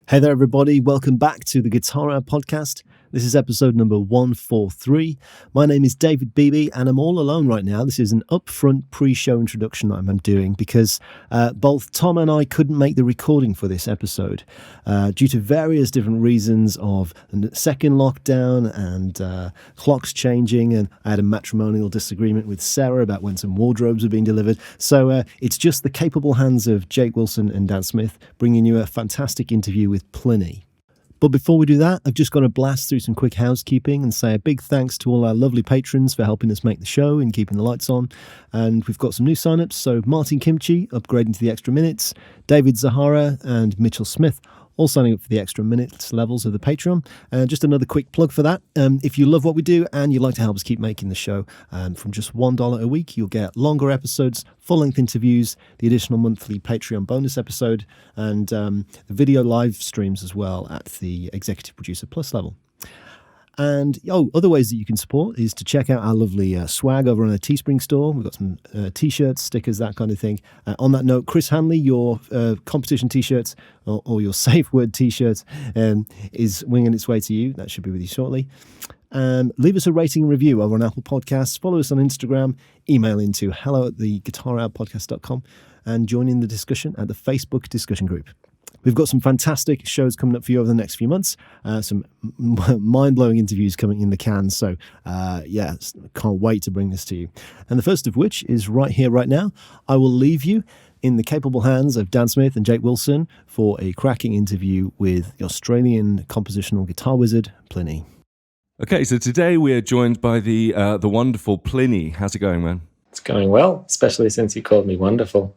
Hey there, everybody. Welcome back to the Guitar Hour podcast. This is episode number 143. My name is David Beebe, and I'm all alone right now. This is an upfront pre-show introduction that I'm doing because both Tom and I couldn't make the recording for this episode due to various different reasons of the second lockdown and clocks changing, and I had a matrimonial disagreement with Sarah about when some wardrobes were being delivered. So it's just the capable hands of Jake Willson and Dan Smith bringing you a fantastic interview with Plini. But before we do that, I've just got to blast through some quick housekeeping and say a big thanks to all our lovely patrons for helping us make the show and keeping the lights on. And we've got some new signups. So Martin Kimchi upgrading to the extra minutes, David Zahara and Mitchell Smith all signing up for the extra minutes levels of the Patreon. Just another quick plug for that. If you love what we do and you'd like to help us keep making the show, from just $1 a week, you'll get longer episodes, full-length interviews, the additional monthly Patreon bonus episode, and the video live streams as well at the Executive Producer Plus level. And other ways that you can support is to check out our lovely swag over on the TeeSpring store. We've got some T-shirts, stickers, that kind of thing. On that note, Chris Hanley, your competition T-shirts or your safe word T-shirt is winging its way to you. That should be with you shortly. Leave us a rating and review over on Apple Podcasts. Follow us on Instagram. Email into hello@theguitarhourpodcast.com and join in the discussion at the Facebook discussion group. We've got some fantastic shows coming up for you over the next few months. Some mind-blowing interviews coming in the can. So, can't wait to bring this to you. And the first of which is right here, right now. I will leave you in the capable hands of Dan Smith and Jake Willson for a cracking interview with the Australian compositional guitar wizard, Plini. Okay, so today we are joined by the wonderful Plini. How's it going, man? It's going well, especially since you called me wonderful.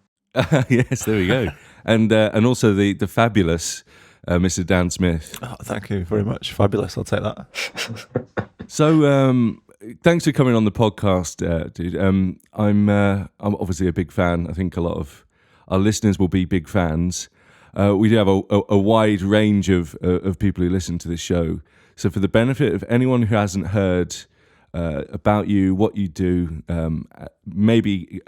Yes, there we go. And also the fabulous Mr. Dan Smith. Oh, thank you very much. Fabulous. I'll take that. So thanks for coming on the podcast, dude. I'm obviously a big fan. I think a lot of our listeners will be big fans. We do have a wide range of people who listen to this show. So for the benefit of anyone who hasn't heard about you, what you do, maybe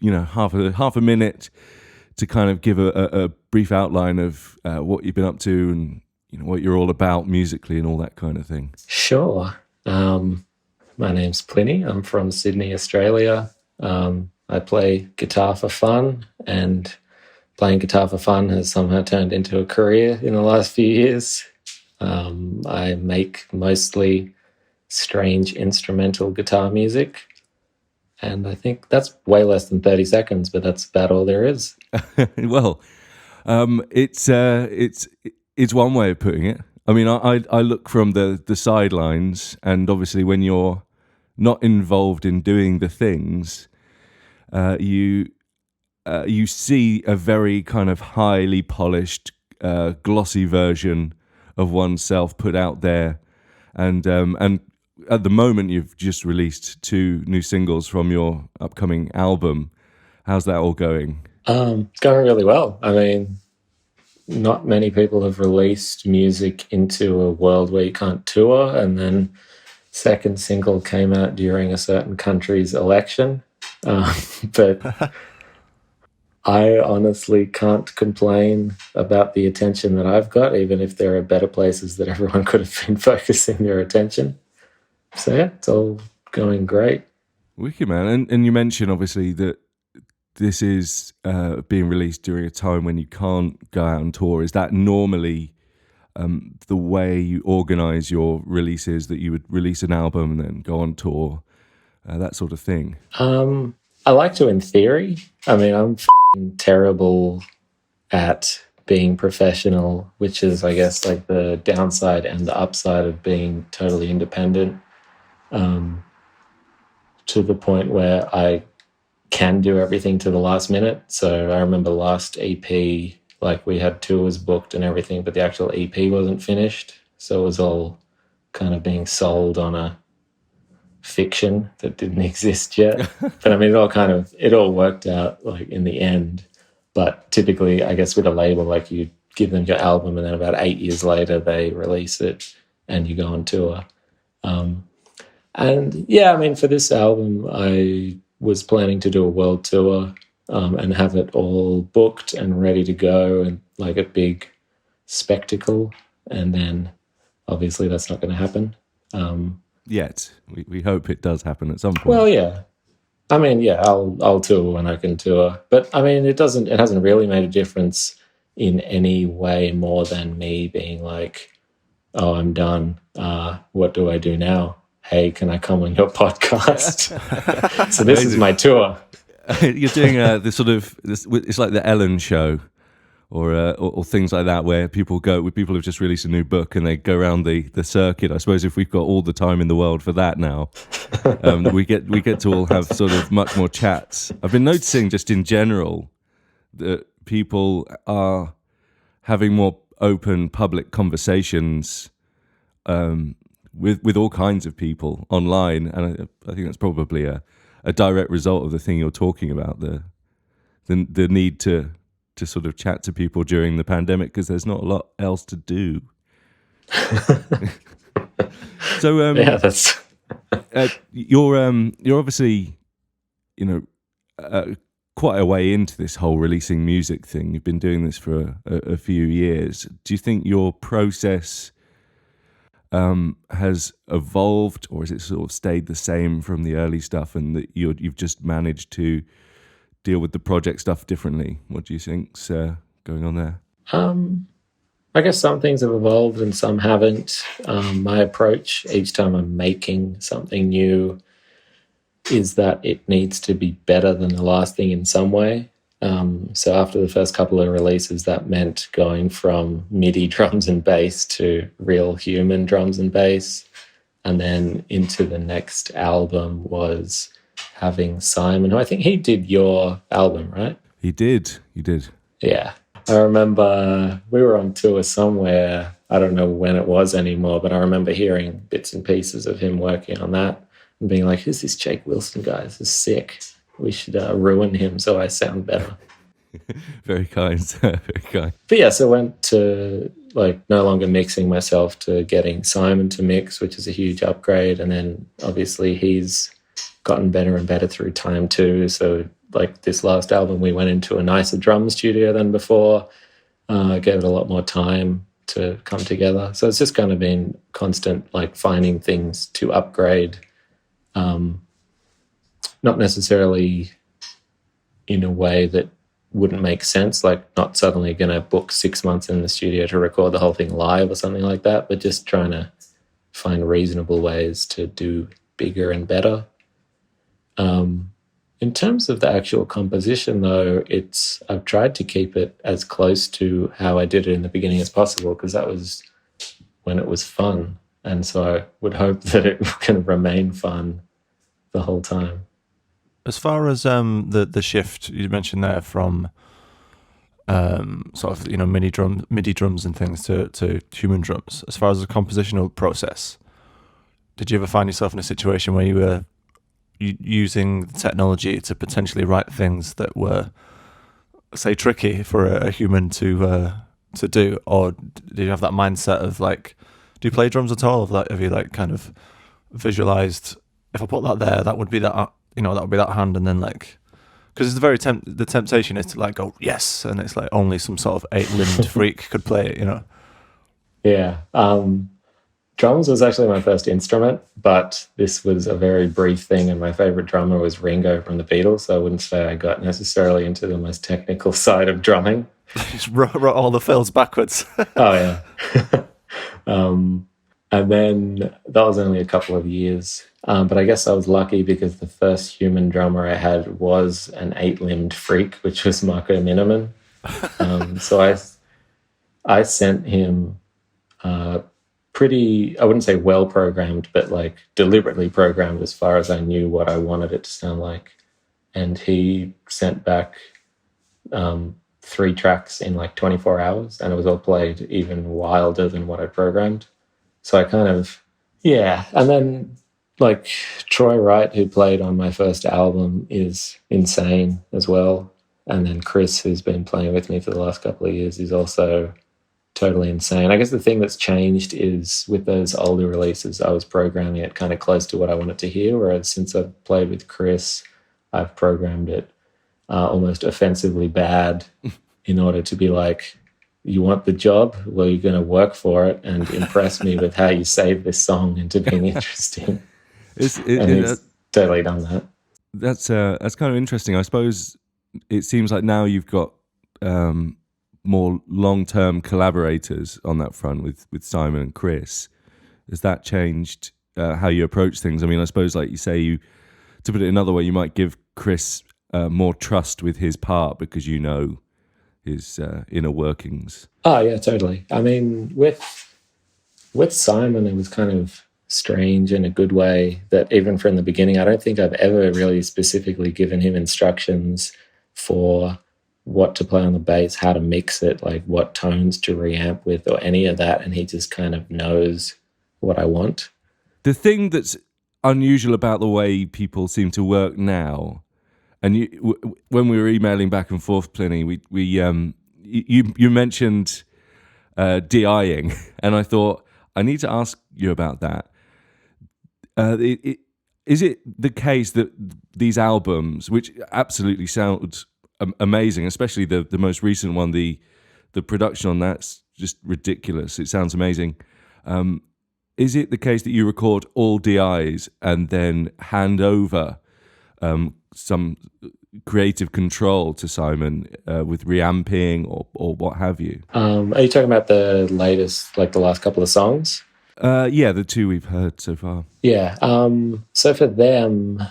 half a minute to kind of give a brief outline of what you've been up to and what you're all about musically and all that kind of thing. Sure. My name's Plini. I'm from Sydney, Australia. I play guitar for fun, and playing guitar for fun has somehow turned into a career in the last few years. I make mostly strange instrumental guitar music. And I think that's way less than 30 seconds, but that's about all there is. Well, it's one way of putting it. I mean, I look from the sidelines, and obviously when you're not involved in doing the things, you see a very kind of highly polished, glossy version of oneself put out there, and at the moment, you've just released 2 new singles from your upcoming album. How's that all going? It's going really well. I mean, not many people have released music into a world where you can't tour, and then second single came out during a certain country's election. But I honestly can't complain about the attention that I've got, even if there are better places that everyone could have been focusing their attention. So yeah, it's all going great. Wicked, man. And you mentioned obviously that this is being released during a time when you can't go out on tour. Is that normally the way you organise your releases, that you would release an album and then go on tour, that sort of thing? I like to in theory. I mean, I'm terrible at being professional, which is, I guess, like the downside and the upside of being totally independent. To the point where I can do everything to the last minute. So I remember last EP, like we had tours booked and everything, but the actual EP wasn't finished. So it was all kind of being sold on a fiction that didn't exist yet. But I mean, it all worked out like in the end. But typically, I guess with a label, like you give them your album and then about 8 years later they release it and you go on tour. And yeah, I mean, for this album, I was planning to do a world tour and have it all booked and ready to go, and like a big spectacle, and then obviously that's not going to happen. Yet we hope it does happen at some point. Well, yeah. I mean, yeah, I'll tour when I can tour, but I mean, it hasn't really made a difference in any way more than me being like, oh, I'm done. What do I do now? Hey, can I come on your podcast? So this is my tour. You're doing it's like the Ellen show, or things like that, where people have just released a new book and they go around the circuit. I suppose if we've got all the time in the world for that now, we get to all have sort of much more chats. I've been noticing just in general that people are having more open public conversations with all kinds of people online, and I think that's probably a direct result of the thing you're talking about, the need to sort of chat to people during the pandemic because there's not a lot else to do. So yeah, that's you're obviously, quite a way into this whole releasing music thing. You've been doing this for a few years. Do you think your process has evolved, or has it sort of stayed the same from the early stuff, and that you've just managed to deal with the project stuff differently? What do you think's going on there? I guess some things have evolved and some haven't. My approach each time I'm making something new is that it needs to be better than the last thing in some way. So after the first couple of releases, that meant going from MIDI drums and bass to real human drums and bass. And then into the next album was having Simon, who I think he did your album, right? He did. Yeah. I remember we were on tour somewhere. I don't know when it was anymore, but I remember hearing bits and pieces of him working on that and being like, who's this Jake Willson guy? This is sick. We should ruin him so I sound better. Very kind. Very kind. But yeah, so I went to no longer mixing myself to getting Simon to mix, which is a huge upgrade. And then obviously he's gotten better and better through time too. So this last album, we went into a nicer drum studio than before. Gave it a lot more time to come together. So it's just kind of been constant, finding things to upgrade. Not necessarily in a way that wouldn't make sense, not suddenly going to book 6 months in the studio to record the whole thing live or something like that, but just trying to find reasonable ways to do bigger and better. In terms of the actual composition, though, I've tried to keep it as close to how I did it in the beginning as possible, because that was when it was fun. And so I would hope that it can remain fun the whole time. As far as the shift you mentioned there from sort of MIDI drums and things to human drums, as far as the compositional process, did you ever find yourself in a situation where you were using technology to potentially write things that were, say, tricky for a human to do, or did you have that mindset of do you play drums at all? Have you kind of visualized, if I put that there, that would be that that would be that hand, and then because it's the temptation is to go yes, and it's only some sort of 8-limbed freak could play it, Yeah. Drums was actually my first instrument, but this was a very brief thing, and my favorite drummer was Ringo from the Beatles, so I wouldn't say I got necessarily into the most technical side of drumming. Just wrote all the fills backwards. Oh, yeah. And then that was only a couple of years. But I guess I was lucky because the first human drummer I had was an 8-limbed freak, which was Marco Miniman. So I sent him pretty, I wouldn't say well programmed, but deliberately programmed as far as I knew what I wanted it to sound like. And he sent back 3 tracks in 24 hours, and it was all played even wilder than what I programmed. So I kind of, yeah. And then Troy Wright, who played on my first album, is insane as well. And then Chris, who's been playing with me for the last couple of years, is also totally insane. I guess the thing that's changed is with those older releases, I was programming it kind of close to what I wanted to hear, whereas since I've played with Chris, I've programmed it almost offensively bad in order to be you want the job? Well, you're going to work for it and impress me with how you save this song into being interesting. And he's totally done that. That's kind of interesting. I suppose it seems like now you've got more long-term collaborators on that front with Simon and Chris. Has that changed how you approach things? I mean, I suppose, like you say, to put it another way, you might give Chris more trust with his part because you know his inner workings. Oh yeah, totally. I mean, with Simon, it was kind of strange in a good way that even from the beginning, I don't think I've ever really specifically given him instructions for what to play on the bass, how to mix it, like what tones to reamp with or any of that. And he just kind of knows what I want. The thing that's unusual about the way people seem to work now, and when we were emailing back and forth, Plini, you mentioned DIing, and I thought I need to ask you about that. Is it the case that these albums, which absolutely sound amazing, especially the most recent one, the production on that's just ridiculous. It sounds amazing. Is it the case that you record all DIs and then hand over some creative control to Simon with reamping or what have you? Are you talking about the latest, like the last couple of songs? Yeah, the two we've heard so far. Yeah. So for them,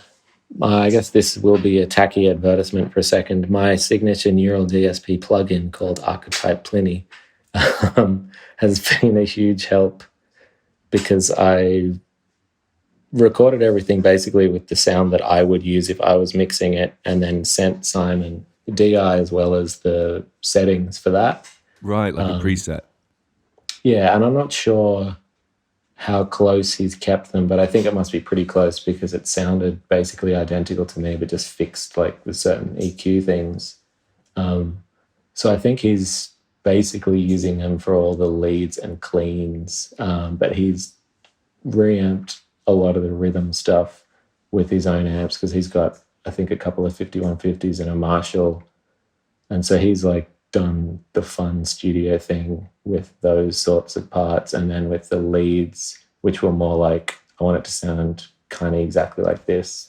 I guess this will be a tacky advertisement for a second. My signature neural DSP plugin called Archetype Plini has been a huge help because I recorded everything basically with the sound that I would use if I was mixing it and then sent Simon the DI as well as the settings for that. Right, like a preset. Yeah, and I'm not sure how close he's kept them, but I think it must be pretty close because it sounded basically identical to me, but just fixed like with certain EQ things. So I think he's basically using them for all the leads and cleans, but he's reamped a lot of the rhythm stuff with his own amps because he's got, I think, a couple of 5150s and a Marshall. And so he's like done the fun studio thing with those sorts of parts, and then with the leads, which were more like, I want it to sound kind of exactly like this,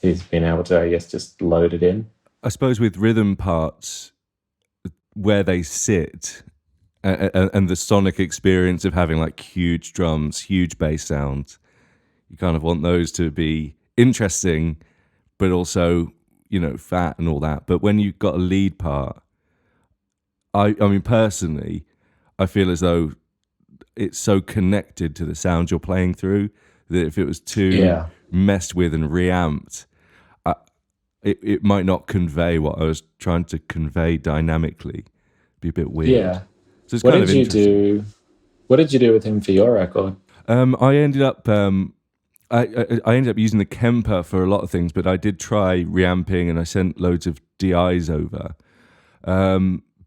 he's been able to, I guess, just load it in. I suppose with rhythm parts, where they sit and the sonic experience of having like huge drums, huge bass sounds, you kind of want those to be interesting, but also, you know, fat and all that. But when you've got a lead part, I mean, personally, I feel as though it's so connected to the sound you're playing through that if it was too messed with and reamped, it might not convey what I was trying to convey dynamically. It'd be a bit weird. Yeah. So it's What kind did of you do? What did you do with him for your record? I ended up I ended up using the Kemper for a lot of things, but I did try reamping and I sent loads of DIs over.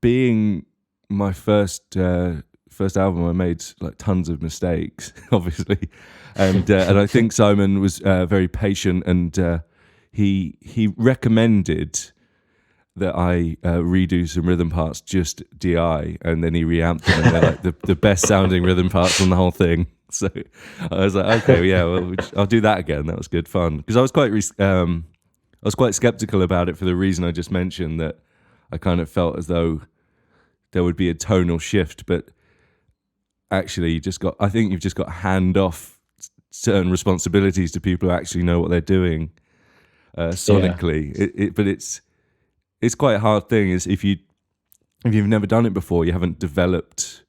Being my first album, I made like tons of mistakes, obviously, and I think Simon was very patient, and he recommended that I redo some rhythm parts just DI, and then he reamped them, and they're like the best sounding rhythm parts on the whole thing. So I was like, okay, yeah, well, I'll do that again. That was good fun because I was quite skeptical about it for the reason I just mentioned, that I kind of felt as though there would be a tonal shift, but actually I think you've just got to hand off certain responsibilities to people who actually know what they're doing sonically. Yeah. But it's quite a hard thing is if you've never done it before, you haven't developed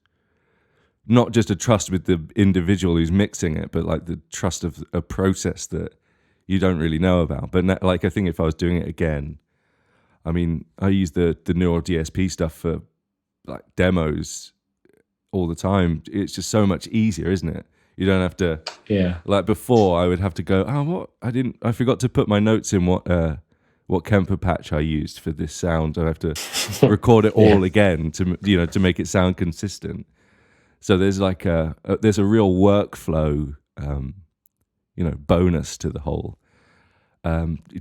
not just a trust with the individual who's mixing it, but like the trust of a process that you don't really know about. But like, I think if I was doing it again, I mean, I use the neural DSP stuff for like demos all the time. It's just so much easier, isn't it? You don't have to. Yeah. Like before, I would have to go. Oh, what? I forgot to put my notes in what Kemper patch I used for this sound. I have to record it all again to make it sound consistent. So there's like there's a real workflow, bonus to the whole.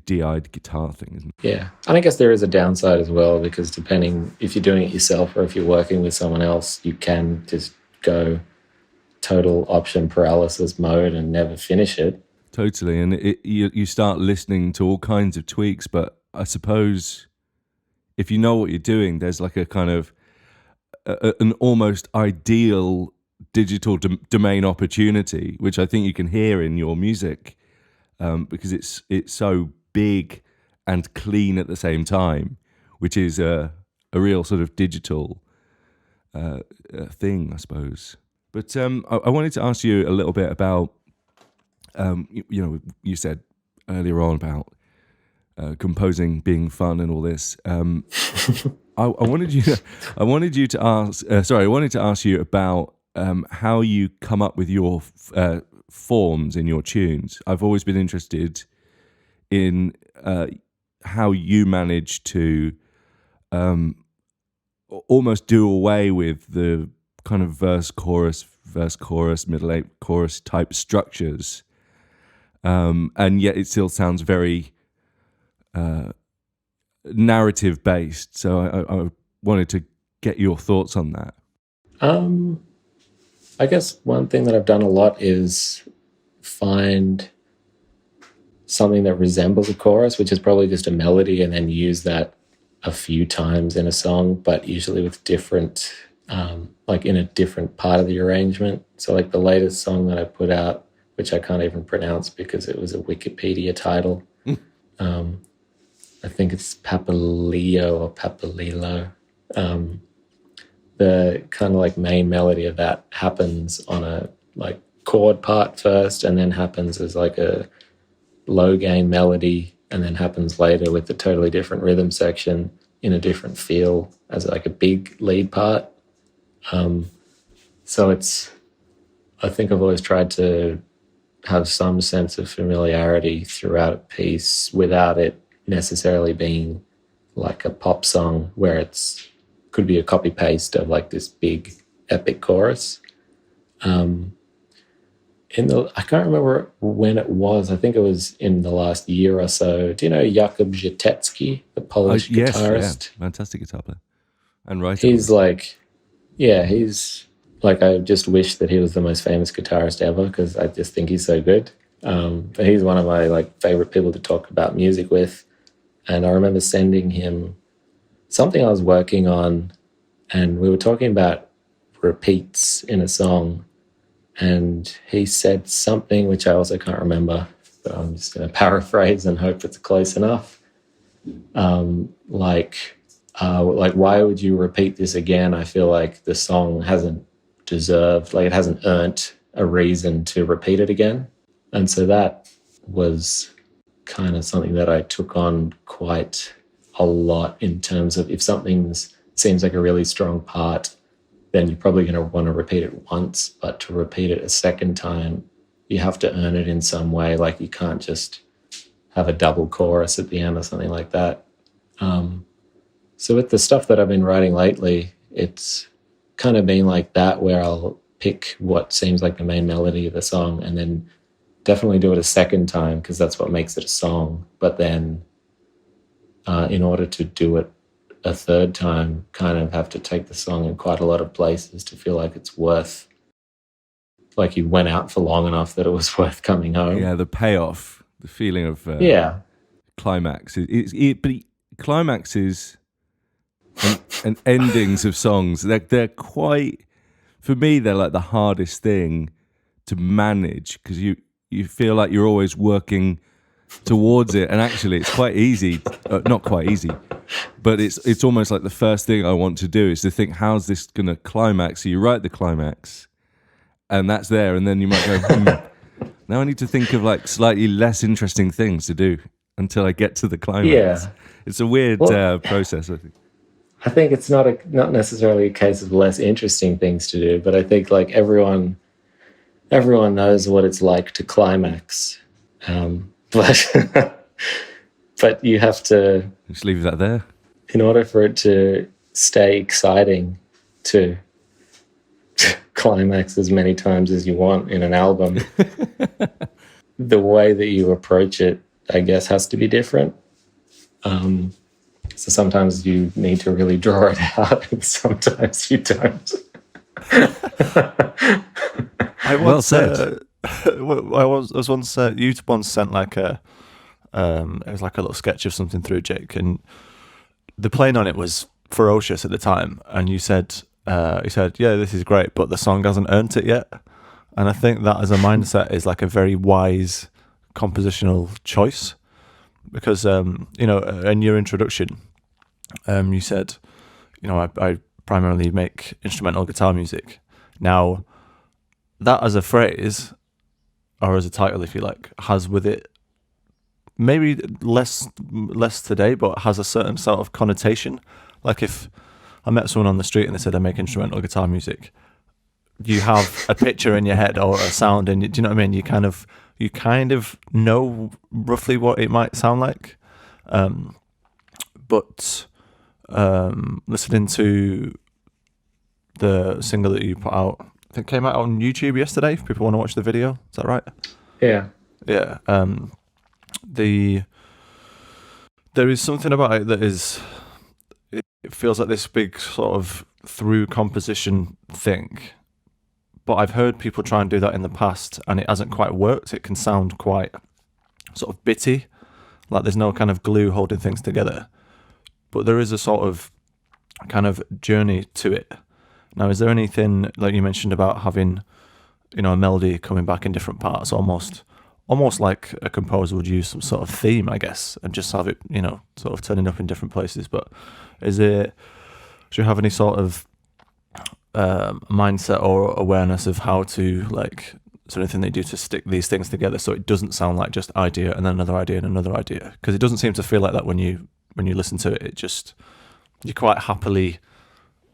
DI'd guitar thing, isn't it? Yeah. And I guess there is a downside as well, because depending if you're doing it yourself or if you're working with someone else, you can just go total option paralysis mode and never finish it. Totally. And you start listening to all kinds of tweaks, but I suppose if you know what you're doing, there's like a kind of an almost ideal digital domain opportunity, which I think you can hear in your music, because it's so big and clean at the same time, which is a real sort of digital thing, I suppose. But I wanted to ask you a little bit about, you said earlier on about composing being fun and all this. I wanted to ask you about how you come up with your forms in your tunes. I've always been interested in how you manage to almost do away with the kind of verse chorus, middle eight chorus type structures, and yet it still sounds very narrative based. So I wanted to get your thoughts on that. I guess one thing that I've done a lot is find something that resembles a chorus, which is probably just a melody, and then use that a few times in a song, but usually with different, like in a different part of the arrangement. So like the latest song that I put out, which I can't even pronounce because it was a Wikipedia title. I think it's Papaleo or Papalilo. The kind of like main melody of that happens on a like chord part first, and then happens as like a low gain melody, and then happens later with a totally different rhythm section in a different feel as like a big lead part. So I think I've always tried to have some sense of familiarity throughout a piece without it necessarily being like a pop song where could be a copy paste of like this big epic chorus. I can't remember when it was. I think it was in the last year or so. Do you know Jakub Żytecki, the Polish guitarist? Yeah, fantastic guitar player and writer. He's like I just wish that he was the most famous guitarist ever, because I just think he's so good. But he's one of my like favorite people to talk about music with. And I remember sending him something I was working on, and we were talking about repeats in a song. And he said something which I also can't remember, but I'm just going to paraphrase and hope it's close enough. Like, why would you repeat this again? I feel like the song hasn't it hasn't earned a reason to repeat it again. And so that was kind of something that I took on quite a lot, in terms of if something seems like a really strong part, then you're probably going to want to repeat it once, but to repeat it a second time, you have to earn it in some way. Like you can't just have a double chorus at the end or something like that. So with the stuff that I've been writing lately, it's kind of been like that, where I'll pick what seems like the main melody of the song and then definitely do it a second time, because that's what makes it a song. But then in order to do it a third time, kind of have to take the song in quite a lot of places to feel like it's worth, like you went out for long enough that it was worth coming home. Yeah, the payoff, the feeling of climax. But climaxes and endings of songs, they're quite, for me, they're like the hardest thing to manage, because you feel like you're always working towards it, and actually it's quite easy, not quite easy, but it's almost like the first thing I want to do is to think, how's this going to climax? So you write the climax and that's there, and then you might go, now I need to think of like slightly less interesting things to do until I get to the climax. Yeah. It's a weird process, I think. I think it's not necessarily a case of less interesting things to do, but I think like everyone knows what it's like to climax. But you have to just leave that there. In order for it to stay exciting, to climax as many times as you want in an album, the way that you approach it I guess, has to be different. So sometimes you need to really draw it out, and sometimes you don't. Well said. You once sent like it was like a little sketch of something through, Jake, and the playing on it was ferocious at the time, and you said, yeah, this is great, but the song hasn't earned it yet. And I think that as a mindset is like a very wise compositional choice, because in your introduction, you said, I primarily make instrumental guitar music. Now, that as a phrase, or as a title, if you like, has with it maybe less today, but has a certain sort of connotation. Like if I met someone on the street and they said I make instrumental guitar music, you have a picture in your head or a sound, and do you know what I mean? You kind of know roughly what it might sound like. But listening to the single that you put out, I think came out on YouTube yesterday, if people want to watch the video. Is that right? Yeah. Yeah. There is something about it that is, it feels like this big sort of through composition thing. But I've heard people try and do that in the past, and it hasn't quite worked. It can sound quite sort of bitty, like there's no kind of glue holding things together. But there is a sort of kind of journey to it. Now, is there anything, like you mentioned, about having, a melody coming back in different parts, almost like a composer would use some sort of theme, I guess, and just have it, sort of turning up in different places. But do you have any sort of mindset or awareness of how to, like, is there anything they do to stick these things together so it doesn't sound like just idea and then another idea and another idea? Because it doesn't seem to feel like that when you listen to it. It just, you're quite happily,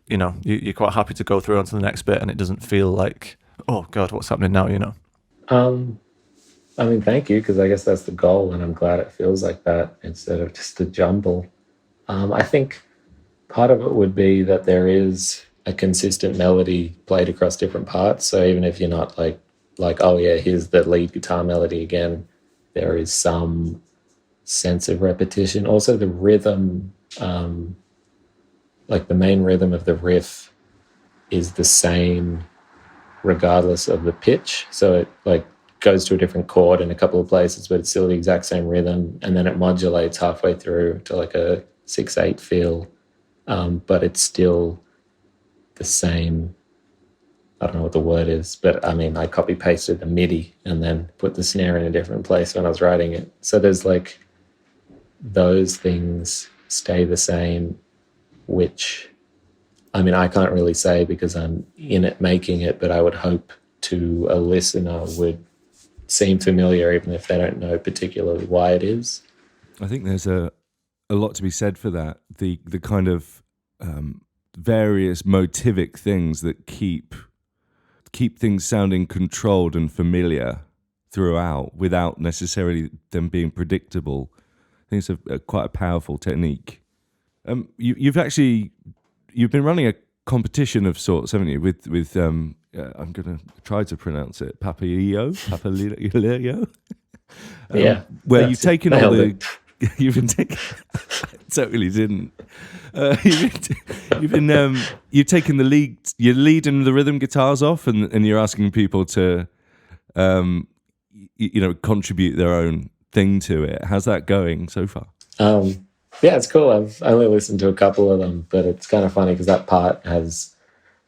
you're quite happy to go through onto the next bit, and it doesn't feel like, oh God, what's happening now? I mean, thank you, because I guess that's the goal, and I'm glad it feels like that instead of just a jumble. I think part of it would be that there is a consistent melody played across different parts. So even if you're not like, oh yeah, here's the lead guitar melody again, there is some sense of repetition. Also the rhythm, like the main rhythm of the riff is the same regardless of the pitch. So it like goes to a different chord in a couple of places, but it's still the exact same rhythm. And then it modulates halfway through to like a 6/8 feel. But it's still the same. I don't know what the word is, but I mean, I copy pasted the MIDI and then put the snare in a different place when I was writing it. So there's like those things stay the same, which, I mean, I can't really say because I'm in it making it, but I would hope to a listener would seem familiar even if they don't know particularly why it is. I think there's a lot to be said for that. The kind of various motivic things that keep things sounding controlled and familiar throughout without necessarily them being predictable. I think it's quite a powerful technique. You've been running a competition of sorts, haven't you? With I'm going to try to pronounce it, Papaleo. Yeah, where you've taken all the. it. You've been taking. Totally didn't. You've taken the lead. You're leading the rhythm guitars off, and you're asking people to, contribute their own thing to it. How's that going so far? Yeah, it's cool. I've only listened to a couple of them, but it's kind of funny because that part has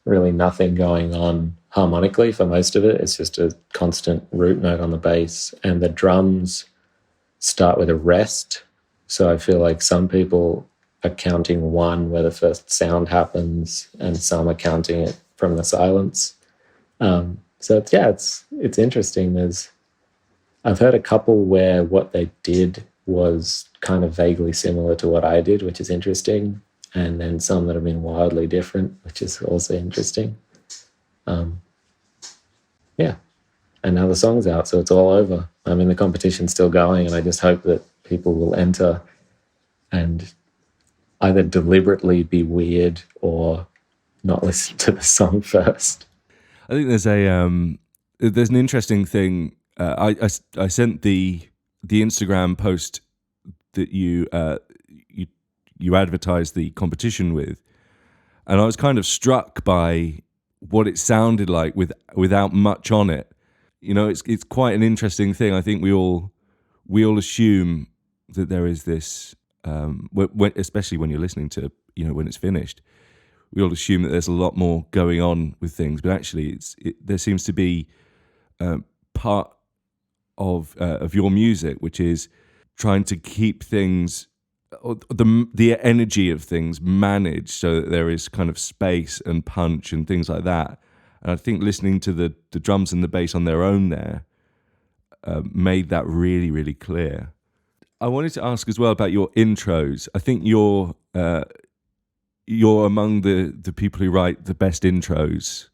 really nothing going on harmonically for most of it. It's just a constant root note on the bass, and the drums start with a rest. So I feel like some people are counting one where the first sound happens, and some are counting it from the silence. So it's interesting. I've heard a couple where what they did was kind of vaguely similar to what I did, which is interesting, and then some that have been wildly different, which is also interesting. And now the song's out, so it's all over. I mean, the competition's still going, and I just hope that people will enter and either deliberately be weird or not listen to the song first. I think there's an interesting thing. I sent the the Instagram post that you advertised the competition with, and I was kind of struck by what it sounded like without much on it. It's quite an interesting thing. I think we all assume that there is this, especially when you're listening to, when it's finished, we all assume that there's a lot more going on with things, but actually there seems to be part of your music, which is trying to keep things, the energy of things managed so that there is kind of space and punch and things like that. And I think listening to the drums and the bass on their own there made that really, really clear. I wanted to ask as well about your intros. I think you're among the people who write the best intros,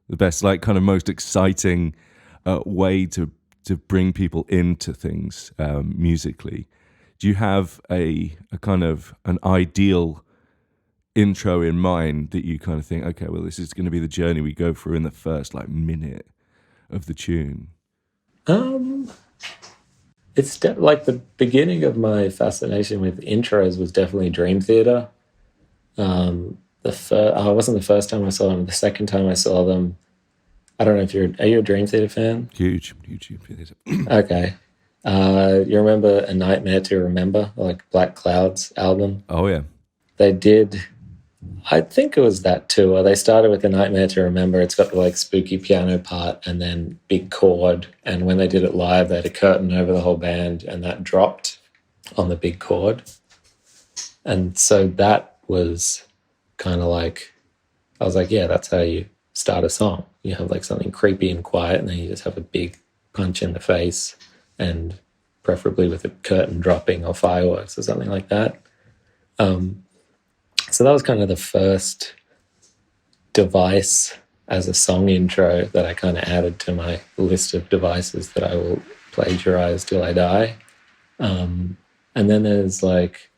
the best, like, kind of most exciting way to bring people into things musically. Do you have a kind of an ideal intro in mind that you kind of think, okay, well, this is going to be the journey we go through in the first minute of the tune? It's like the beginning of my fascination with intros was definitely Dream Theater. It wasn't the first time I saw them. The second time I saw them, I don't know if are you a Dream Theater fan? Huge Dream Theater. Okay. You remember A Nightmare to Remember, like Black Cloud's album? Oh, yeah. They did, I think it was that tour. They started with A Nightmare to Remember. It's got the like spooky piano part and then big chord. And when they did it live, they had a curtain over the whole band and that dropped on the big chord. And so that was kind of like, I was like, yeah, that's how you start a song. You have like something creepy and quiet, and then you just have a big punch in the face, and preferably with a curtain dropping or fireworks or something like that. So that was kind of the first device as a song intro that I kind of added to my list of devices that I will plagiarize till I die. And then there's like,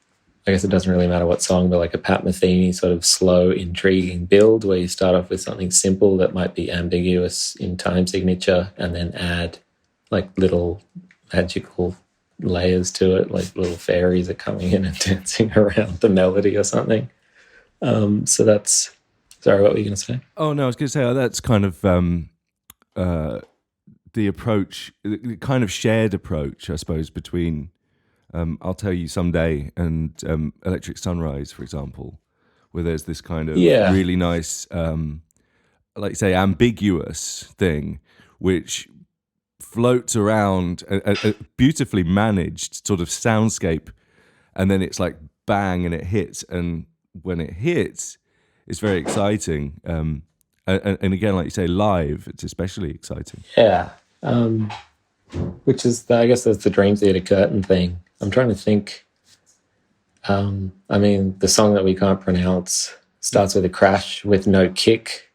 I guess it doesn't really matter what song, but like a Pat Metheny sort of slow, intriguing build where you start off with something simple that might be ambiguous in time signature and then add like little magical layers to it, like little fairies are coming in and dancing around the melody or something. So that's, sorry, what were you going to say? Oh, no, I was going to say, that's kind of the approach, the kind of shared approach, I suppose, between I'll Tell You Someday and Electric Sunrise, for example, where there's this kind of really nice, like say, ambiguous thing, which floats around a beautifully managed sort of soundscape, and then it's like bang and it hits, and when it hits, it's very exciting. And again, like you say, live, it's especially exciting. Yeah, which is, I guess that's the Dream Theater curtain thing. I'm trying to think. I mean, the song that we can't pronounce starts with a crash with no kick,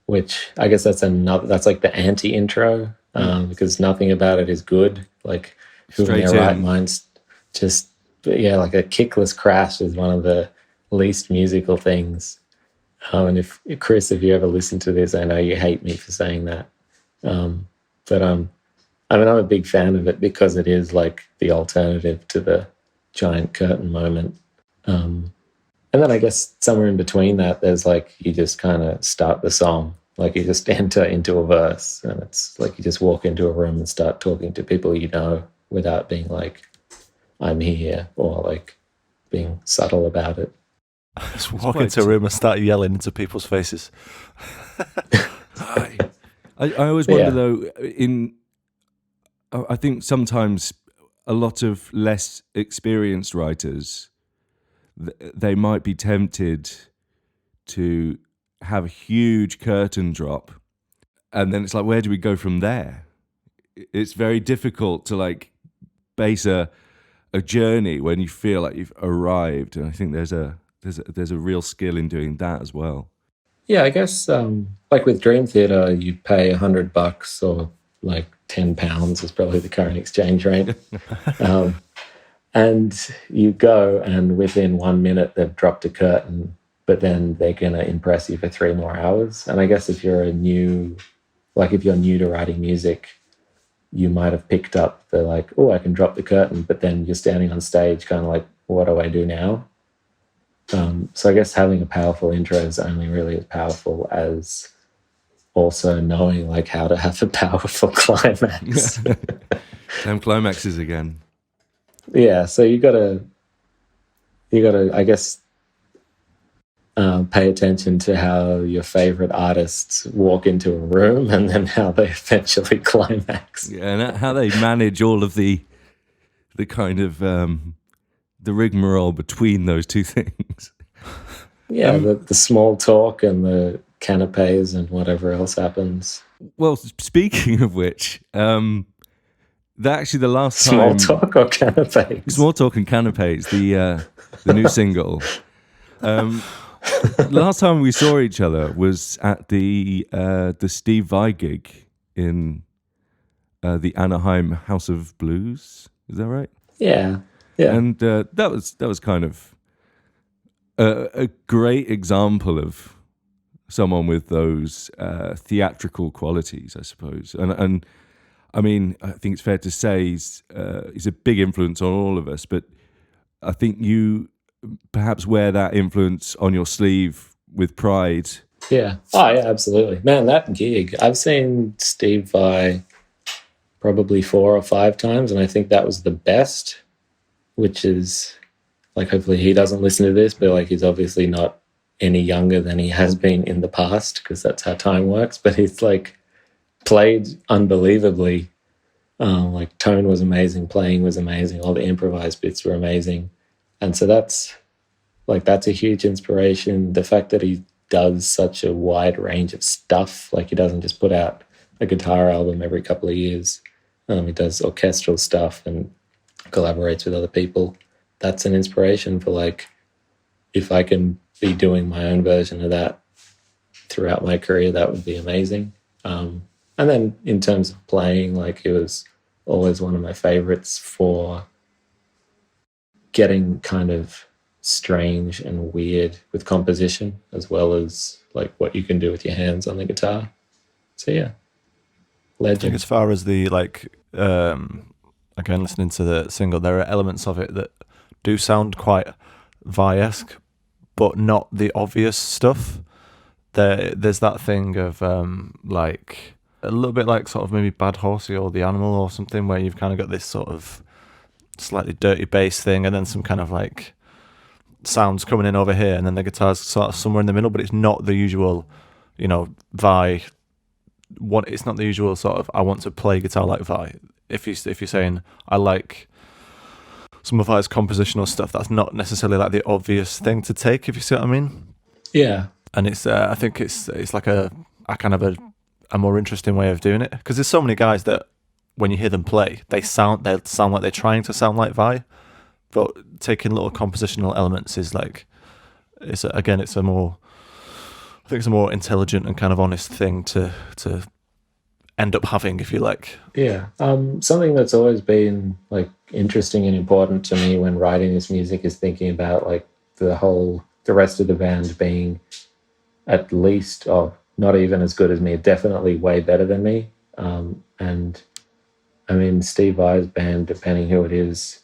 which I guess that's like the anti-intro, because nothing about it is good. Like, who in their right minds just, like a kickless crash is one of the least musical things. And if Chris, if you ever listen to this, I know you hate me for saying that. But I mean, I'm a big fan of it because it is like the alternative to the giant curtain moment. And then I guess somewhere in between that, there's like, you just kind of start the song. Like you just enter into a verse, and it's like you just walk into a room and start talking to people you know without being like, I'm here, or like being subtle about it. Just walk into a room and start yelling into people's faces. I always wonder though, I think sometimes a lot of less experienced writers, they might be tempted to have a huge curtain drop, and then it's like, where do we go from there? It's very difficult to like base a journey when you feel like you've arrived, and I think there's a real skill in doing that as well. Yeah, I guess like with Dream Theater, you pay $100 or like £10 is probably the current exchange rate. And you go, and within 1 minute they've dropped a curtain, but then they're going to impress you for 3 more hours. And I guess if you're new to writing music, you might have picked up the like, oh, I can drop the curtain, but then you're standing on stage kind of like, what do I do now? So I guess having a powerful intro is only really as powerful as also knowing like how to have a powerful climax. Damn climaxes again. Yeah, so you gotta, I guess, pay attention to how your favorite artists walk into a room and then how they eventually climax. Yeah, and how they manage all of the kind of the rigmarole between those two things. Yeah, the small talk and the canapes and whatever else happens. Well, speaking of which, actually the last Small time talk or canapes? Small Talk and Canapes, the new single. Last time we saw each other was at the Steve Vai gig in the Anaheim House of Blues. Is that right? Yeah. And that was kind of a great example of someone with those theatrical qualities, I suppose. And I mean, I think it's fair to say he's a big influence on all of us, but I think you perhaps wear that influence on your sleeve with pride. Yeah. Oh, yeah, absolutely. Man, that gig, I've seen Steve Vai probably 4 or 5 times, and I think that was the best, which is, like, hopefully he doesn't listen to this, but, like, he's obviously not any younger than he has been in the past, because that's how time works, but he's, like, played unbelievably. Like, tone was amazing, playing was amazing, all the improvised bits were amazing. And so that's a huge inspiration. The fact that he does such a wide range of stuff, like he doesn't just put out a guitar album every couple of years. He does orchestral stuff and collaborates with other people. That's an inspiration for, like, if I can be doing my own version of that throughout my career, that would be amazing. And then in terms of playing, like, it was always one of my favorites for getting kind of strange and weird with composition, as well as like what you can do with your hands on the guitar. So yeah, legend. I think as far as the again, listening to the single, there are elements of it that do sound quite Vai-esque, but not the obvious stuff. There's that thing of like a little bit like sort of maybe Bad Horsey or The Animal or something, where you've kind of got this sort of slightly dirty bass thing and then some kind of like sounds coming in over here, and then the guitar's sort of somewhere in the middle, but it's not the usual, Vai. It's not the usual sort of I want to play guitar like Vai. If you're saying I like some of Vai's compositional stuff, that's not necessarily like the obvious thing to take, if you see what I mean. Yeah. And it's I think it's like a kind of a more interesting way of doing it, because there's so many guys that when you hear them play, they sound like they're trying to sound like Vai, but taking little compositional elements is like it's a more intelligent and kind of honest thing to end up having, if you like. Yeah. Something that's always been like interesting and important to me when writing this music is thinking about like the rest of the band being at least, not even as good as me, definitely way better than me. And I mean, Steve Vai's band, depending who it is,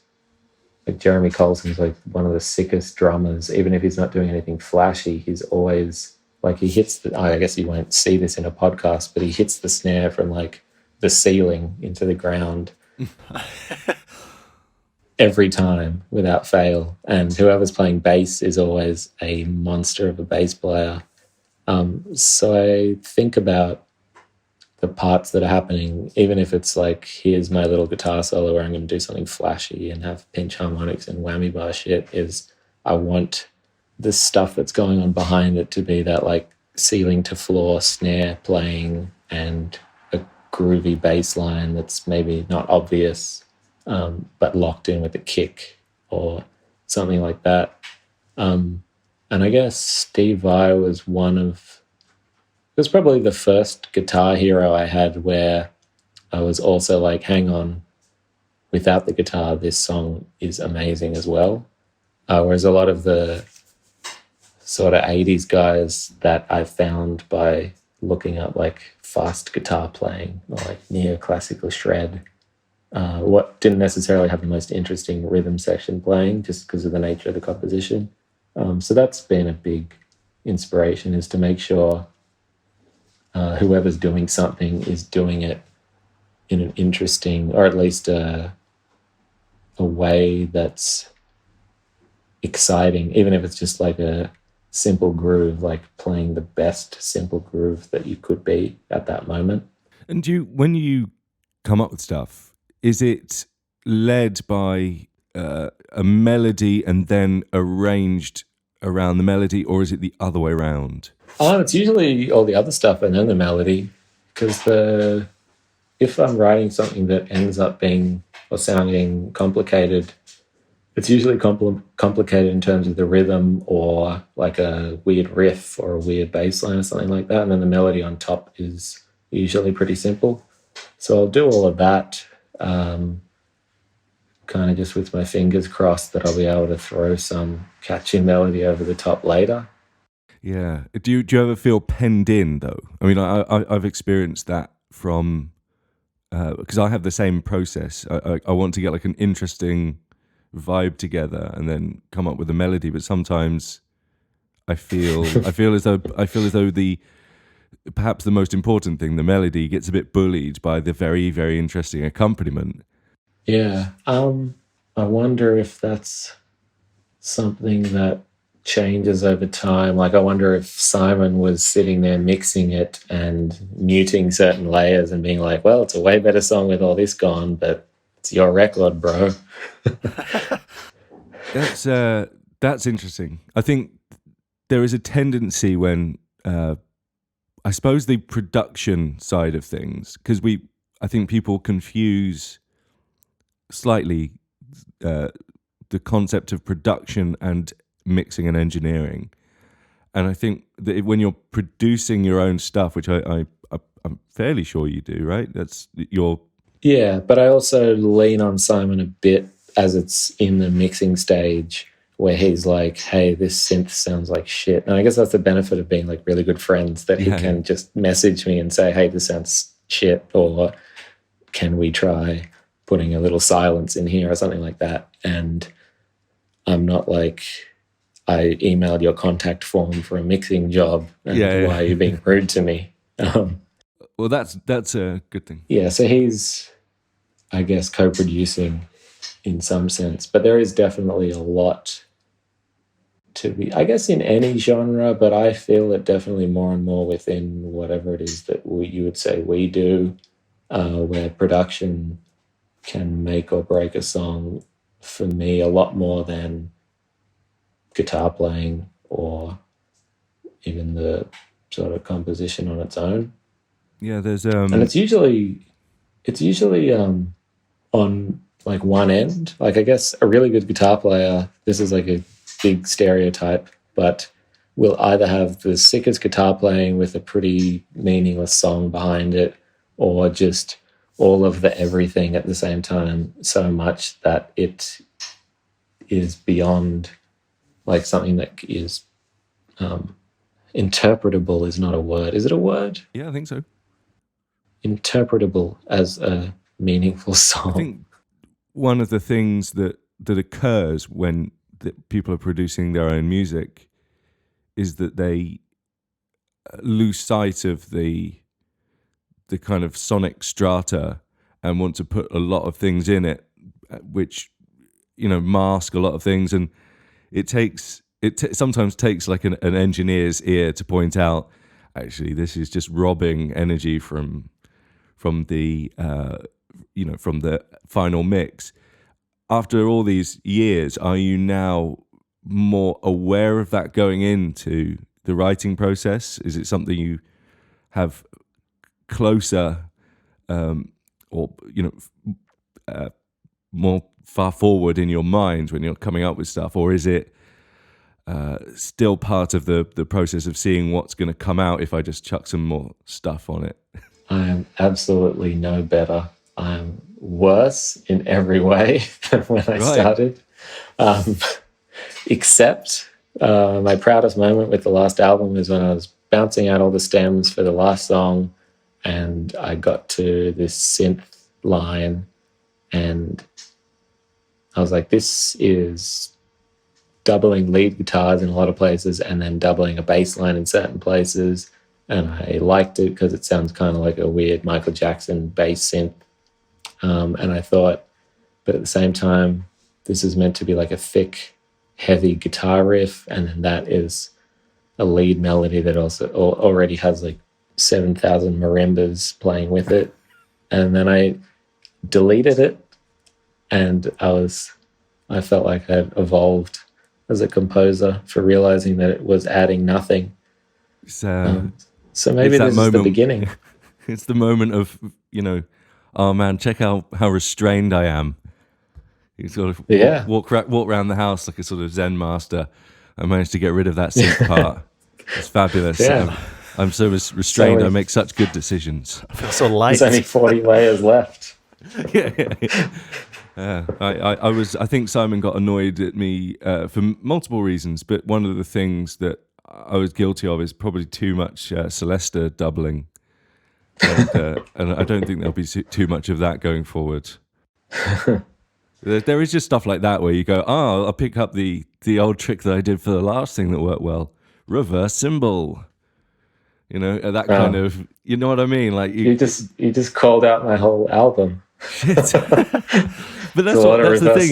like Jeremy Colson's like one of the sickest drummers. Even if he's not doing anything flashy, he's always like, he hits I guess you won't see this in a podcast, but he hits the snare from like the ceiling into the ground every time without fail. And whoever's playing bass is always a monster of a bass player. So I think about the parts that are happening, even if it's like, here's my little guitar solo where I'm going to do something flashy and have pinch harmonics and whammy bar shit, is I want the stuff that's going on behind it to be that like ceiling to floor snare playing and a groovy bass line that's maybe not obvious, but locked in with a kick or something like that. And I guess Steve Vai was probably the first guitar hero I had where I was also like, hang on, without the guitar, this song is amazing as well. Whereas a lot of the sort of 80s guys that I found by looking up like fast guitar playing or like neoclassical shred. What didn't necessarily have the most interesting rhythm section playing just because of the nature of the composition. So that's been a big inspiration, is to make sure whoever's doing something is doing it in an interesting, or at least a way that's exciting, even if it's just like a simple groove, like playing the best simple groove that you could be at that moment. And when you come up with stuff, is it led by a melody and then arranged around the melody, or is it the other way around? It's usually all the other stuff and then the melody, because if I'm writing something that ends up being or sounding complicated, it's usually complicated in terms of the rhythm or like a weird riff or a weird bass line or something like that. And then the melody on top is usually pretty simple. So I'll do all of that, kind of just with my fingers crossed that I'll be able to throw some catchy melody over the top later. Yeah. Do you ever feel penned in, though? I mean, I've experienced that from, because I have the same process. I want to get like an interesting vibe together and then come up with a melody, but sometimes I feel as though perhaps the most important thing, the melody, gets a bit bullied by the very, very interesting accompaniment. Yeah. I wonder if that's something that changes over time. Like, I wonder if Simon was sitting there mixing it and muting certain layers and being like, well, it's a way better song with all this gone, but it's your record, bro. That's interesting. I think there is a tendency when, I suppose, the production side of things, because I think people confuse slightly the concept of production and mixing and engineering. And I think that when you're producing your own stuff, which I'm fairly sure you do, right? That's your... Yeah, but I also lean on Simon a bit as it's in the mixing stage where he's like, hey, this synth sounds like shit. And I guess that's the benefit of being like really good friends, that he can just message me and say, hey, this sounds shit, or can we try putting a little silence in here or something like that. And I'm not like, I emailed your contact form for a mixing job and why are you being rude to me? Well, that's a good thing. Yeah, so he's, I guess, co-producing in some sense, but there is definitely a lot to be, I guess, in any genre, but I feel it definitely more and more within whatever it is that you would say we do, where production can make or break a song, for me, a lot more than guitar playing or even the sort of composition on its own. Yeah, there's and it's usually on like one end. Like, I guess a really good guitar player, this is like a big stereotype, but will either have the sickest guitar playing with a pretty meaningless song behind it, or just all of the everything at the same time, so much that it is beyond like something that is interpretable is not a word. Is it a word? Yeah, I think so. Interpretable as a meaningful song. I think one of the things that occurs when people are producing their own music is that they lose sight of the kind of sonic strata and want to put a lot of things in it, which, mask a lot of things. And it sometimes takes like an engineer's ear to point out, actually, this is just robbing energy from the from the final mix. After all these years, are you now more aware of that going into the writing process? Is it something you have closer or more far forward in your mind when you're coming up with stuff, or is it still part of the process of seeing what's going to come out if I just chuck some more stuff on it? I am absolutely no better. I am worse in every way than when I started. Except my proudest moment with the last album is when I was bouncing out all the stems for the last song, and I got to this synth line, and I was like, this is doubling lead guitars in a lot of places and then doubling a bass line in certain places. And I liked it because it sounds kind of like a weird Michael Jackson bass synth. And I thought, but at the same time, this is meant to be like a thick, heavy guitar riff, and then that is a lead melody that also already has like 7,000 marimbas playing with it. And then I deleted it, and I felt like I had evolved as a composer for realizing that it was adding nothing. So maybe this is the beginning. It's the moment of, oh man, check out how restrained I am. You sort of walk around the house like a sort of Zen master. I managed to get rid of that synth part. It's fabulous. Yeah. I'm so restrained. I make such good decisions. I feel so light. There's only 40 layers left. I think Simon got annoyed at me for multiple reasons, but one of the things that I was guilty of is probably too much Celesta doubling. And I don't think there'll be too much of that going forward. There is just stuff like that where you go, I'll pick up the old trick that I did for the last thing that worked well. Reverse cymbal. That kind of, you know what I mean? Like you just called out my whole album. Shit. But that's the thing.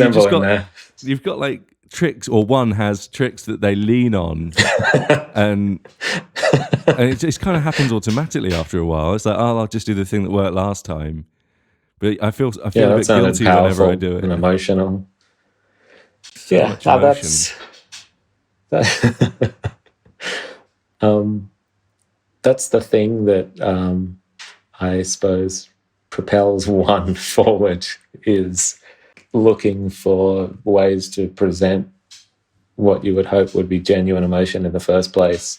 You've got like tricks, or one has tricks that they lean on, and it just kind of happens automatically after a while. It's like, I'll just do the thing that worked last time. But I feel a bit guilty whenever I do it. And emotional. So much emotion. That's the thing that I suppose propels one forward, is looking for ways to present what you would hope would be genuine emotion in the first place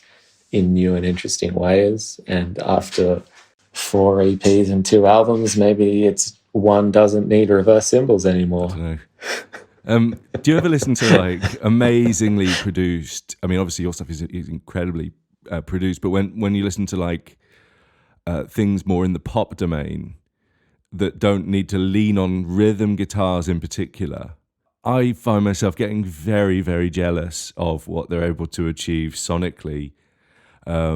in new and interesting ways. And after 4 EPs and 2 albums, maybe it's one doesn't need reverse cymbals anymore. I don't know. Do you ever listen to like amazingly produced? I mean, obviously your stuff is incredibly produced, but when you listen to like things more in the pop domain that don't need to lean on rhythm guitars in particular, I find myself getting very, very jealous of what they're able to achieve sonically. I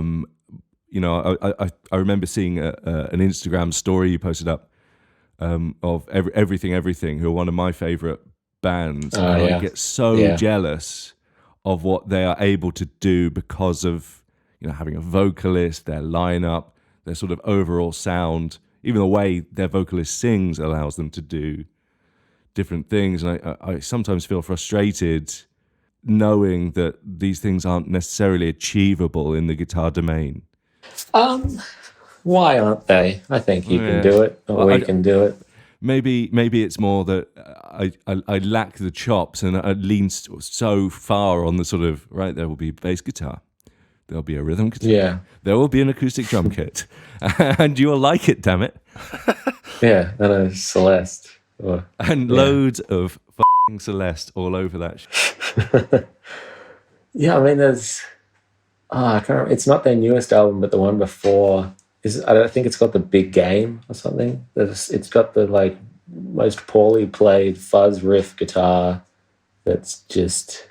remember seeing an Instagram story you posted up of Everything, who are one of my favorite bands. I get so jealous of what they are able to do because of having a vocalist, their lineup, their sort of overall sound. Even the way their vocalist sings allows them to do different things. And I sometimes feel frustrated knowing that these things aren't necessarily achievable in the guitar domain. Why aren't they? I think you can do it, or we can do it. Maybe it's more that I lack the chops, and I lean so far on the sort of, right, there will be bass guitar, there'll be a rhythm guitar, there will be an acoustic drum kit, and you'll like it, damn it. Yeah, and a Celeste. And loads of f***ing Celeste all over that shit. Yeah, I mean, there's... I can't remember. It's not their newest album, but the one before... I think it's got the Big Game or something. It's got the like most poorly played fuzz riff guitar that's just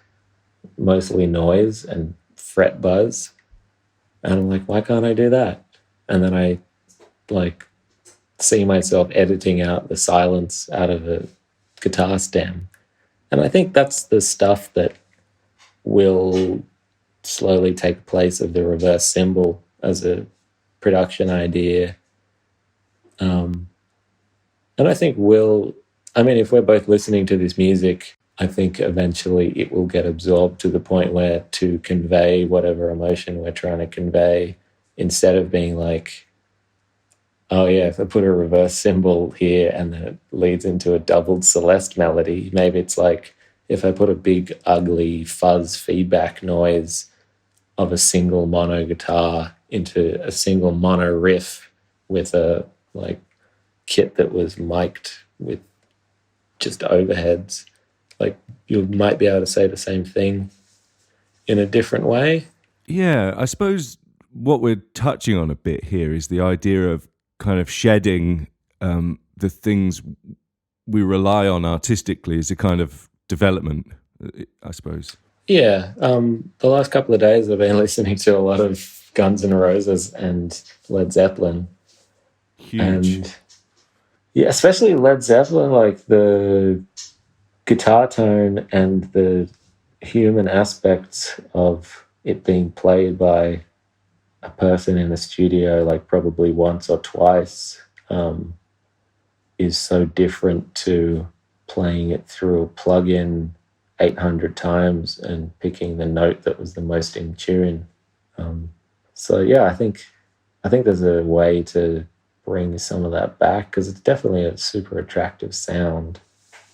mostly noise and fret buzz. And I'm like, why can't I do that? And then I like see myself editing out the silence out of a guitar stem. And I think that's the stuff that will slowly take place of the reverse cymbal as a production idea. And I think if we're both listening to this music, I think eventually it will get absorbed to the point where to convey whatever emotion we're trying to convey, instead of being like, oh yeah, if I put a reverse cymbal here and then it leads into a doubled Celeste melody, maybe it's like, if I put a big ugly fuzz feedback noise of a single mono guitar into a single mono riff with a like kit that was mic'd with just overheads, like you might be able to say the same thing in a different way. Yeah, I suppose what we're touching on a bit here is the idea of kind of shedding the things we rely on artistically as a kind of development, I suppose. Yeah. The last couple of days I've been listening to a lot of Guns N' Roses and Led Zeppelin. Huge. And yeah, especially Led Zeppelin, like the guitar tone and the human aspects of it being played by a person in the studio, like probably once or twice, is so different to playing it through a plug-in 800 times and picking the note that was the most in tune. So yeah, I think there's a way to bring some of that back, because it's definitely a super attractive sound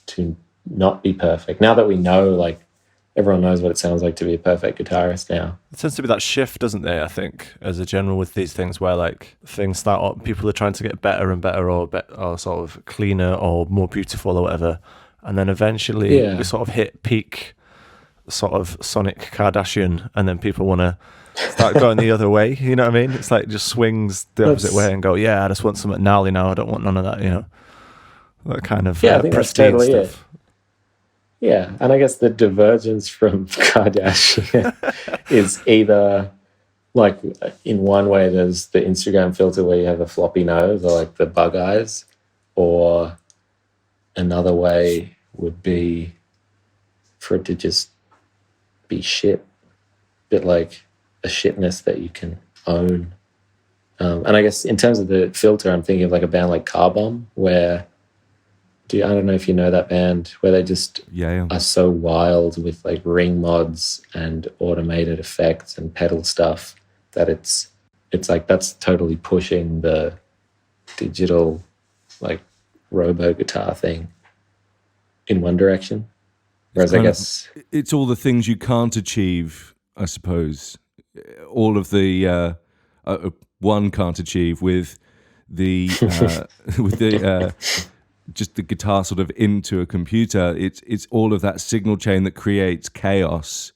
to not be perfect. Now that we know, like, everyone knows what it sounds like to be a perfect guitarist now. There tends to be that shift, doesn't there, I think, as a general with these things, where like things start up, people are trying to get better and better, or sort of cleaner or more beautiful or whatever. And then eventually we sort of hit peak sort of Sonic Kardashian, and then people want to start going the other way. You know what I mean? It's like just swings the opposite way and go, yeah, I just want something gnarly now. I don't want none of that, you know, that kind of I think that's totally stuff. it. Yeah, and I guess the divergence from Kardashian is either, like, in one way there's the Instagram filter where you have a floppy nose or like the bug eyes, or another way would be for it to just be shit, a bit like a shitness that you can own. And I guess in terms of the filter, I'm thinking of like a band like Car Bomb, where I don't know if you know that band, where they just are so wild with like ring mods and automated effects and pedal stuff that it's like that's totally pushing the digital like robo guitar thing in one direction. Whereas I guess it's all the things you can't achieve, I suppose. All of the one can't achieve with the just the guitar sort of into a computer. It's all of that signal chain that creates chaos,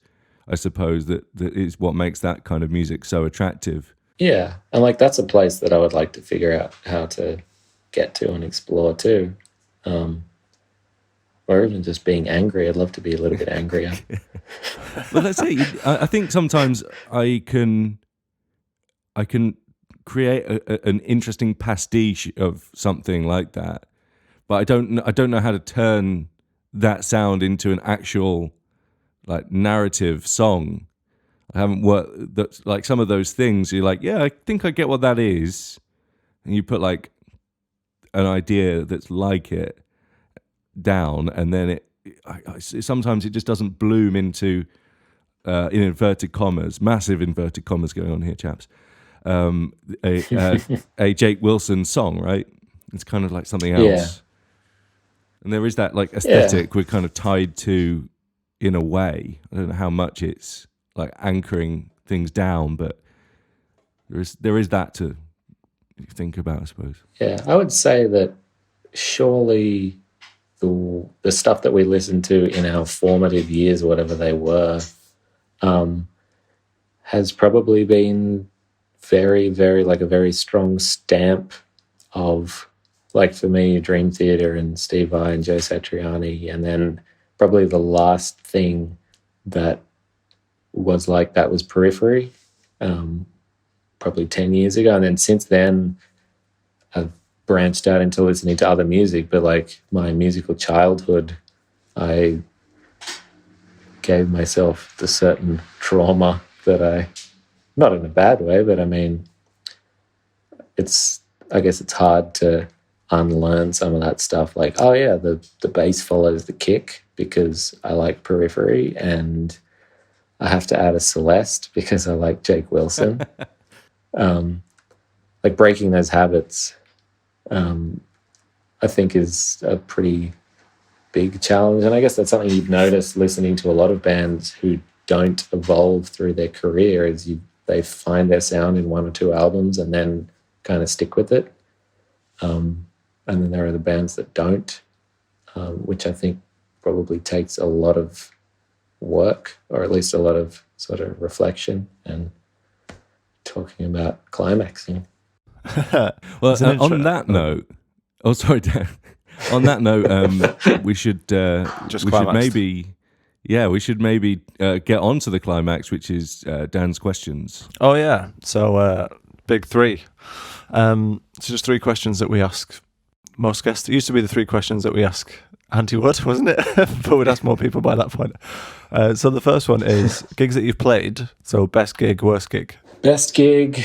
I suppose, that is what makes that kind of music so attractive. Yeah, and like that's a place that I would like to figure out how to get to and explore too. Or even just being angry. I'd love to be a little bit angrier. Well, that's it. I think sometimes I can create an interesting pastiche of something like that, but I don't know how to turn that sound into an actual like narrative song. I haven't worked that, like some of those things. You're like, yeah, I think I get what that is, and you put like an idea that's like it down, and then sometimes it just doesn't bloom into in inverted commas, massive inverted commas going on here, chaps. A Jake Willson song, right? It's kind of like something else. Yeah. And there is that like aesthetic we're kind of tied to in a way. I don't know how much it's like anchoring things down, but there is that to think about, I suppose. Yeah, I would say that surely the stuff that we listened to in our formative years, whatever they were, has probably been very, very, like a very strong stamp of, like for me, Dream Theater and Steve Vai and Joe Satriani. And then probably the last thing that was like that was Periphery, probably 10 years ago. And then since then, I've branched out into listening to other music, but like my musical childhood, I gave myself the certain trauma that not in a bad way, but I mean, I guess it's hard to unlearn some of that stuff. Like, oh yeah, the bass follows the kick because I like Periphery, and I have to add a Celeste because I like Jake Willson. Like breaking those habits, I think is a pretty big challenge. And I guess that's something you've noticed listening to a lot of bands who don't evolve through their career, is they find their sound in one or two albums and then kind of stick with it. And then there are the bands that don't, which I think probably takes a lot of work, or at least a lot of sort of reflection and talking about climaxing. Well, It's an on that note, oh sorry, Dan. On that note, we should maybe get on to the climax, which is Dan's questions. Oh yeah, so big three. So just three questions that we ask most guests. It used to be the three questions that we ask Auntie Wood, wasn't it? But we'd ask more people by that point. So the first one is gigs that you've played. So best gig, worst gig. Best gig.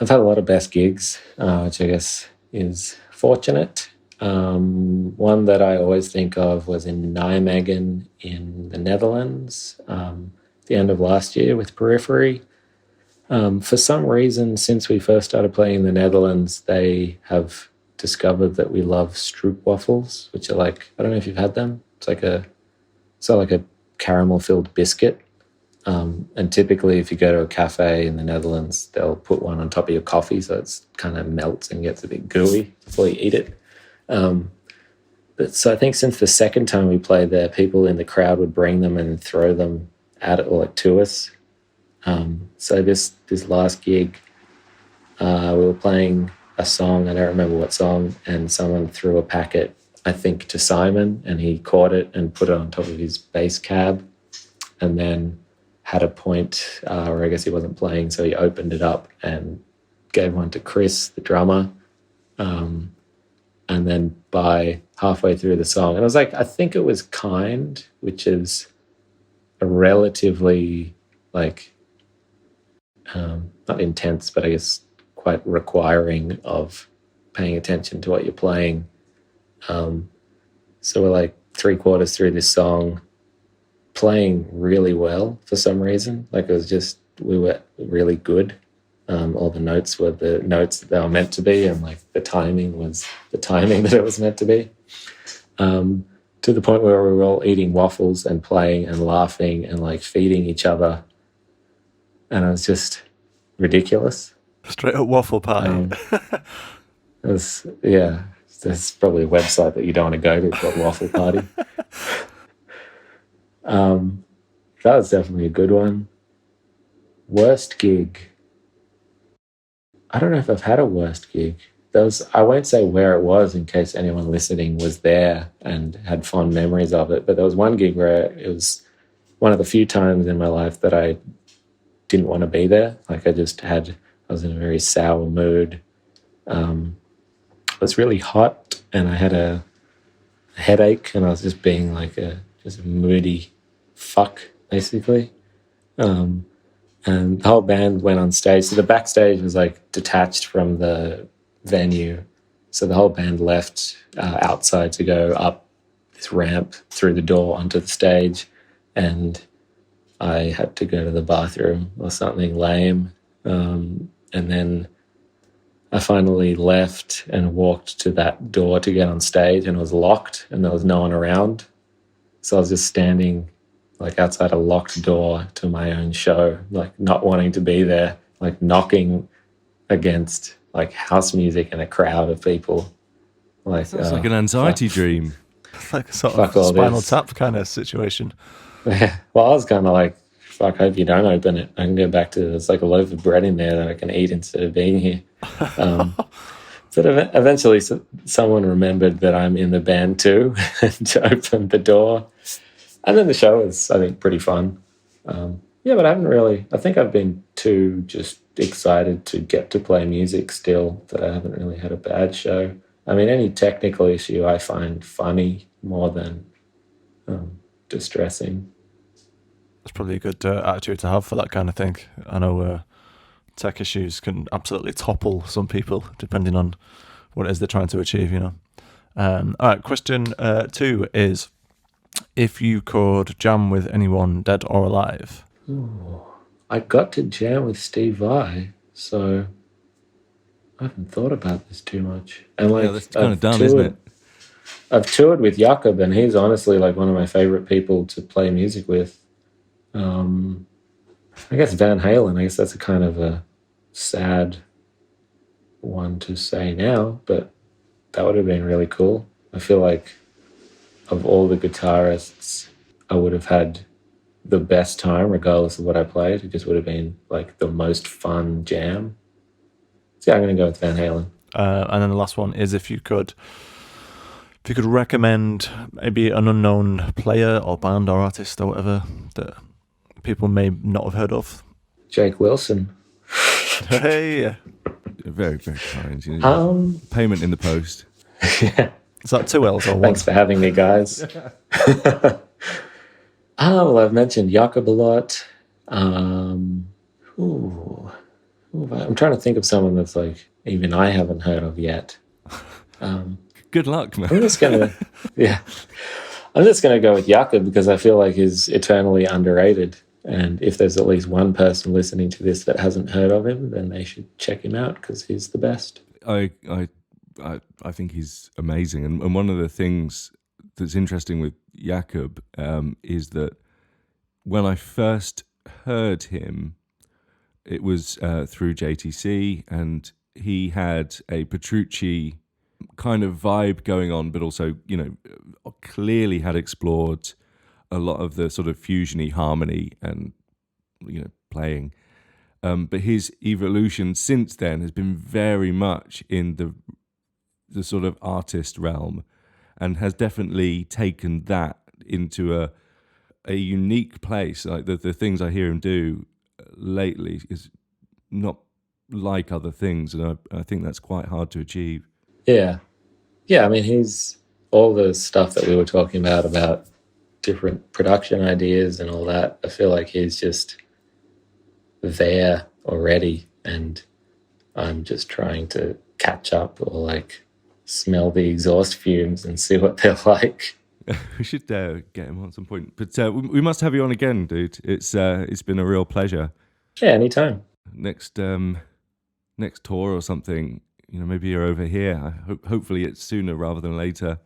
I've had a lot of best gigs, which I guess is fortunate. One that I always think of was in Nijmegen in the Netherlands, the end of last year with Periphery. For some reason, since we first started playing in the Netherlands, they have discovered that we love stroopwafels, which are like, I don't know if you've had them. It's like a caramel-filled biscuit. And typically, if you go to a cafe in the Netherlands, they'll put one on top of your coffee, so it's kind of melts and gets a bit gooey before you eat it. So I think since the second time we played there, people in the crowd would bring them and throw them at it or like to us. So this last gig, we were playing a song, I don't remember what song, and someone threw a packet, I think, to Simon, and he caught it and put it on top of his bass cab, and then had a point where I guess he wasn't playing, so he opened it up and gave one to Chris, the drummer. And then by halfway through the song, and I was like, I think it was Kind, which is a relatively, like, not intense, but I guess quite requiring of paying attention to what you're playing. So we're like 3/4 through this song, playing really well for some reason. Like, it was just, we were really good. All the notes were the notes that they were meant to be, and like the timing was the timing that it was meant to be. To the point where we were all eating waffles and playing and laughing and like feeding each other. And it was just ridiculous. Straight up waffle party. It was, yeah, there's probably a website that you don't want to go to called Waffle Party. That was definitely a good one. Worst gig. I don't know if I've had a worst gig. I won't say where it was in case anyone listening was there and had fond memories of it, but there was one gig where it was one of the few times in my life that I didn't want to be there. Like, I was in a very sour mood. It was really hot and I had a headache, and I was just being like just a moody fuck, basically. And the whole band went on stage. So the backstage was like detached from the venue. So the whole band left outside to go up this ramp through the door onto the stage. And I had to go to the bathroom or something lame. And then I finally left and walked to that door to get on stage, and it was locked and there was no one around. So I was just standing like outside a locked door to my own show, like not wanting to be there, like knocking against like house music and a crowd of people. Like, sounds like an anxiety dream. Like a sort of Spinal Tap kind of situation. Yeah. Well, I was kind of like, fuck, I hope you don't open it. I can go back to, there's like a loaf of bread in there that I can eat instead of being here. But eventually someone remembered that I'm in the band too and opened the door. And then the show was, I think, pretty fun. Yeah, but I think I've been too just excited to get to play music still, that I haven't really had a bad show. I mean, any technical issue I find funny more than distressing. That's probably a good attitude to have for that kind of thing. I know tech issues can absolutely topple some people depending on what it is they're trying to achieve, you know. All right, question 2 is, if you could jam with anyone, dead or alive? Ooh, I got to jam with Steve Vai, so I haven't thought about this too much. And like, yeah, that's kind of dumb, isn't it? I've toured with Jakob, and he's honestly like one of my favorite people to play music with. I guess Van Halen, I guess that's a kind of a sad one to say now, but that would have been really cool. I feel like of all the guitarists, I would have had the best time, regardless of what I played. It just would have been like the most fun jam. So yeah, I'm going to go with Van Halen. And then the last one is if you could recommend maybe an unknown player or band or artist or whatever that people may not have heard of. Jake Willson. Hey, Very, very kind. You know, payment in the post. Yeah. is that 2 L's or one? Thanks for having me, guys. Well, I've mentioned Jakob a lot. I'm trying to think of someone that's like even I haven't heard of yet. Good luck, man. I'm just gonna go with Jakob because I feel like he's eternally underrated. And if there's at least one person listening to this that hasn't heard of him, then they should check him out because he's the best. I think he's amazing, and one of the things that's interesting with Jakob is that when I first heard him, it was through JTC, and he had a Petrucci kind of vibe going on, but also, you know, clearly had explored a lot of the sort of fusiony harmony and, you know, playing. But his evolution since then has been very much in the sort of artist realm, and has definitely taken that into a unique place. Like the things I hear him do lately is not like other things, and I think that's quite hard to achieve. Yeah. I mean, he's all the stuff that we were talking about different production ideas and all that. I feel like he's just there already, and I'm just trying to catch up or like smell the exhaust fumes and see what they're like. We should get him on some point, but we must have you on again, dude. It's been a real pleasure. Yeah, anytime. Next tour or something, you know, maybe you're over here. Hopefully it's sooner rather than later.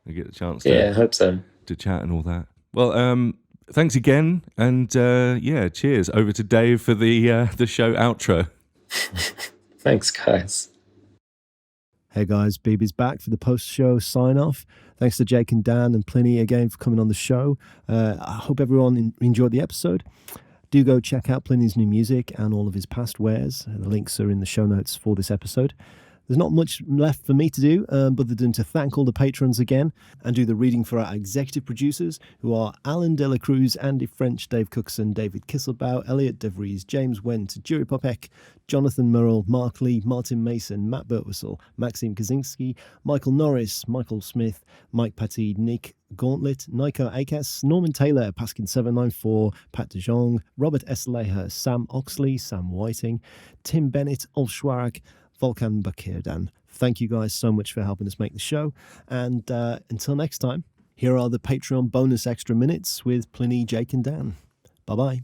I get the chance I hope so. To chat and all that. Well, thanks again, and cheers. Over to Dave for the show outro. Thanks, guys. Hey guys, BB's back for the post-show sign-off. Thanks to Jake and Dan and Plini again for coming on the show. I hope everyone enjoyed the episode. Do go check out Plini's new music and all of his past wares. The links are in the show notes for this episode. There's not much left for me to do, other than to thank all the patrons again and do the reading for our executive producers, who are Alan De La Cruz, Andy French, Dave Cookson, David Kisselbaugh, Elliot DeVries, James Wendt, Jury Popek, Jonathan Murrell, Mark Lee, Martin Mason, Matt Burtwhistle, Maxime Kaczynski, Michael Norris, Michael Smith, Mike Patty, Nick Gauntlet, Nico Akes, Norman Taylor, Paskin794, Pat De Jong, Robert Esleher, Sam Oxley, Sam Whiting, Tim Bennett, Ulf Schwarak, Volkan Bakirdan. Thank you guys so much for helping us make the show. And until next time, here are the Patreon bonus extra minutes with Plini, Jake, and Dan. Bye-bye.